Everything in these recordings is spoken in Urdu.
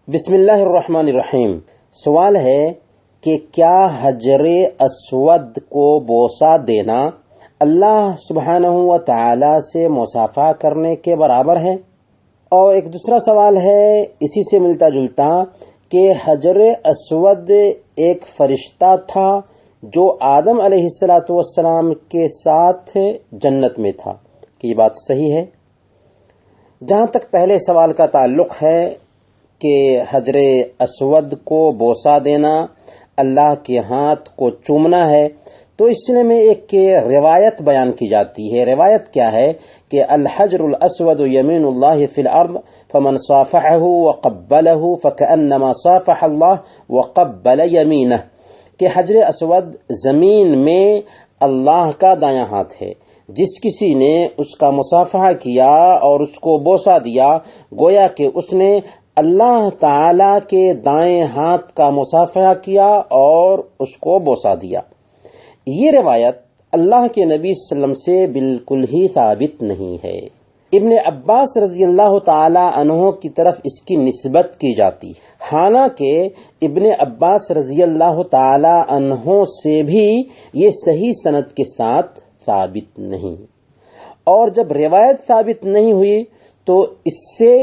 بسم اللہ الرحمن الرحیم۔ سوال ہے کہ کیا حجر اسود کو بوسہ دینا اللہ سبحانہ و تعالی سے مصافحہ کرنے کے برابر ہے؟ اور ایک دوسرا سوال ہے اسی سے ملتا جلتا کہ حجر اسود ایک فرشتہ تھا جو آدم علیہ السلام کے ساتھ جنت میں تھا، کہ یہ بات صحیح ہے؟ جہاں تک پہلے سوال کا تعلق ہے کہ حجر اسود کو بوسہ دینا اللہ کے ہاتھ کو چومنا ہے، تو اس سلسلے میں ایک روایت بیان کی جاتی ہے۔ روایت کیا ہے کہ الحجر الاسود یمین اللہ فی الارض فمن صافحہ وقبلہ فکأنما صافح اللہ وقبل یمینہ، کہ حجر اسود زمین میں اللہ کا دایاں ہاتھ ہے، جس کسی نے اس کا مصافحہ کیا اور اس کو بوسہ دیا گویا کہ اس نے اللہ تعالی کے دائیں ہاتھ کا مصافحہ کیا اور اس کو بوسہ دیا۔ یہ روایت اللہ کے نبی صلی اللہ علیہ وسلم سے بالکل ہی ثابت نہیں ہے۔ ابن عباس رضی اللہ تعالی عنہ کی طرف اس کی نسبت کی جاتی ہے، حالانکہ ابن عباس رضی اللہ تعالی عنہ سے بھی یہ صحیح سند کے ساتھ ثابت نہیں، اور جب روایت ثابت نہیں ہوئی تو اس سے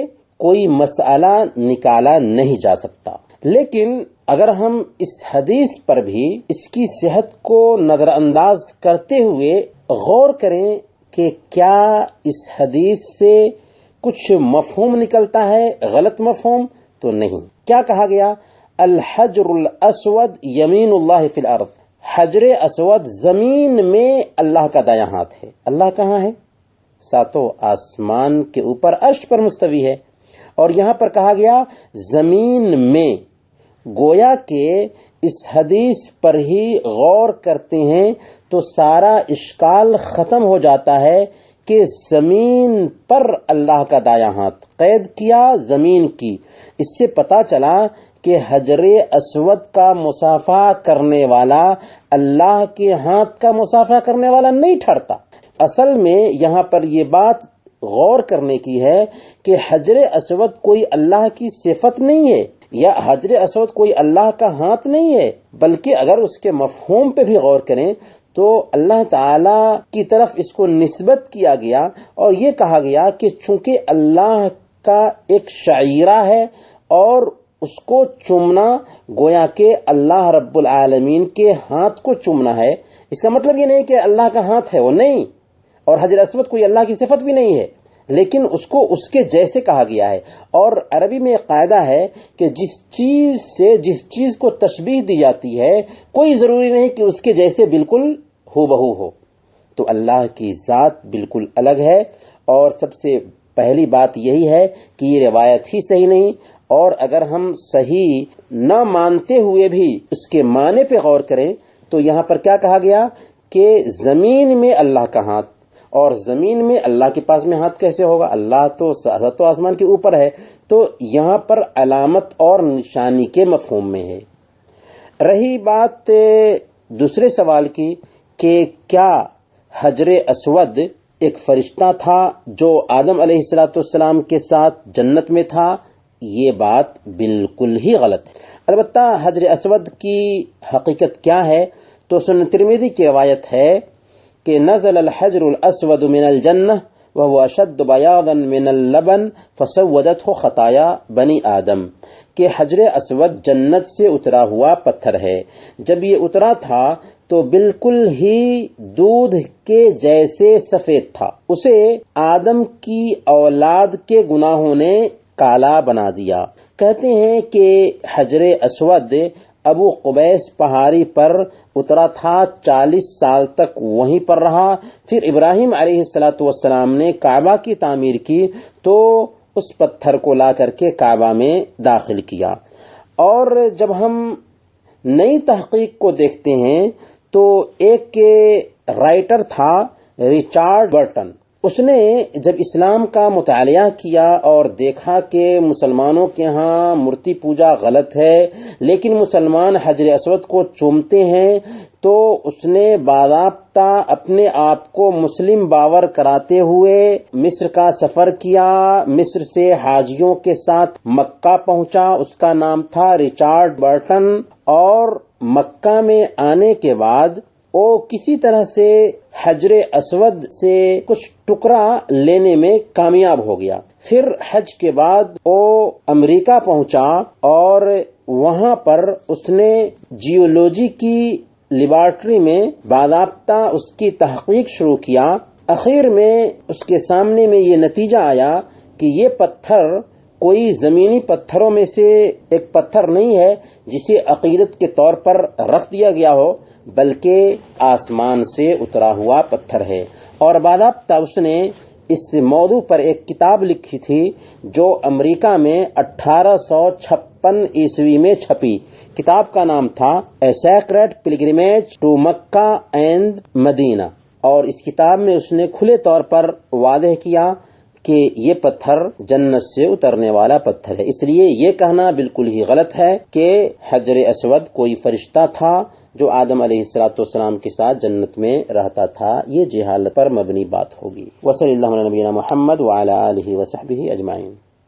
کوئی مسئلہ نکالا نہیں جا سکتا۔ لیکن اگر ہم اس حدیث پر بھی اس کی صحت کو نظر انداز کرتے ہوئے غور کریں کہ کیا اس حدیث سے کچھ مفہوم نکلتا ہے، غلط مفہوم تو نہیں۔ کیا کہا گیا؟ الحجر الاسود یمین اللہ فی الارض، حجر اسود زمین میں اللہ کا دایاں ہاتھ ہے۔ اللہ کہاں ہے؟ ساتوں آسمان کے اوپر عرش پر مستوی ہے، اور یہاں پر کہا گیا زمین میں، گویا کہ اس حدیث پر ہی غور کرتے ہیں تو سارا اشکال ختم ہو جاتا ہے کہ زمین پر اللہ کا دایاں ہاتھ، قید کیا زمین کی۔ اس سے پتہ چلا کہ حجر اسود کا مصافحہ کرنے والا اللہ کے ہاتھ کا مصافحہ کرنے والا نہیں ٹھہرتا۔ اصل میں یہاں پر یہ بات غور کرنے کی ہے کہ حجر اسود کوئی اللہ کی صفت نہیں ہے، یا حجر اسود کوئی اللہ کا ہاتھ نہیں ہے، بلکہ اگر اس کے مفہوم پہ بھی غور کریں تو اللہ تعالی کی طرف اس کو نسبت کیا گیا، اور یہ کہا گیا کہ چونکہ اللہ کا ایک شعیرہ ہے اور اس کو چومنا گویا کہ اللہ رب العالمین کے ہاتھ کو چومنا ہے۔ اس کا مطلب یہ نہیں کہ اللہ کا ہاتھ ہے، وہ نہیں، اور حجر اسود کوئی اللہ کی صفت بھی نہیں ہے، لیکن اس کو اس کے جیسے کہا گیا ہے۔ اور عربی میں ایک قاعدہ ہے کہ جس چیز کو تشبیہ دی جاتی ہے کوئی ضروری نہیں کہ اس کے جیسے بالکل ہو بہو ہو۔ تو اللہ کی ذات بالکل الگ ہے، اور سب سے پہلی بات یہی ہے کہ یہ روایت ہی صحیح نہیں، اور اگر ہم صحیح نہ مانتے ہوئے بھی اس کے معنی پہ غور کریں تو یہاں پر کیا کہا گیا کہ زمین میں اللہ کا ہاتھ، اور زمین میں اللہ کے پاس میں ہاتھ کیسے ہوگا؟ اللہ تو آسمان کے اوپر ہے، تو یہاں پر علامت اور نشانی کے مفہوم میں ہے۔ رہی بات دوسرے سوال کی کہ کیا حجر اسود ایک فرشتہ تھا جو آدم علیہ السلام کے ساتھ جنت میں تھا، یہ بات بالکل ہی غلط ہے۔ البتہ حجر اسود کی حقیقت کیا ہے تو سنن ترمذی کی روایت ہے کہ نزل الحجر الاسود من الجنہ وهو اشد بیاضا من اللبن فسودته خطایا بنی آدم، کہ حجر اسود جنت سے اترا ہوا پتھر ہے، جب یہ اترا تھا تو بالکل ہی دودھ کے جیسے سفید تھا، اسے آدم کی اولاد کے گناہوں نے کالا بنا دیا۔ کہتے ہیں کہ حجر اسود ابو قبیس پہاڑی پر اترا تھا، 40 سال تک وہیں پر رہا۔ پھر ابراہیم علیہ السلام نے کعبہ کی تعمیر کی تو اس پتھر کو لا کر کے کعبہ میں داخل کیا۔ اور جب ہم نئی تحقیق کو دیکھتے ہیں تو ایک رائٹر تھا ریچارڈ برٹن، اس نے جب اسلام کا مطالعہ کیا اور دیکھا کہ مسلمانوں کے ہاں مورتی پوجا غلط ہے لیکن مسلمان حجر اسود کو چومتے ہیں، تو اس نے باضابطہ اپنے آپ کو مسلم باور کراتے ہوئے مصر کا سفر کیا، مصر سے حاجیوں کے ساتھ مکہ پہنچا، اس کا نام تھا ریچارڈ برٹن، اور مکہ میں آنے کے بعد وہ کسی طرح سے حجر اسود سے کچھ ٹکڑا لینے میں کامیاب ہو گیا۔ پھر حج کے بعد وہ امریکہ پہنچا اور وہاں پر اس نے جیولوجی کی لیبارٹری میں باضابطہ اس کی تحقیق شروع کیا۔ آخر میں اس کے سامنے میں یہ نتیجہ آیا کہ یہ پتھر کوئی زمینی پتھروں میں سے ایک پتھر نہیں ہے جسے عقیدت کے طور پر رکھ دیا گیا ہو، بلکہ آسمان سے اترا ہوا پتھر ہے۔ اور باضابطہ اس نے اس موضوع پر ایک کتاب لکھی تھی جو امریکہ میں 1856 عیسوی میں چھپی۔ کتاب کا نام تھا a sacred pilgrimage to Mecca and Medina, اور اس کتاب میں اس نے کھلے طور پر واضح کیا کہ یہ پتھر جنت سے اترنے والا پتھر ہے۔ اس لیے یہ کہنا بالکل ہی غلط ہے کہ حجر اسود کوئی فرشتہ تھا جو آدم علیہ السلام کے ساتھ جنت میں رہتا تھا، یہ جہالت پر مبنی بات ہوگی۔ وصلی اللہ علی نبینا محمد وعلی آلہ وصحبہ اجمعین۔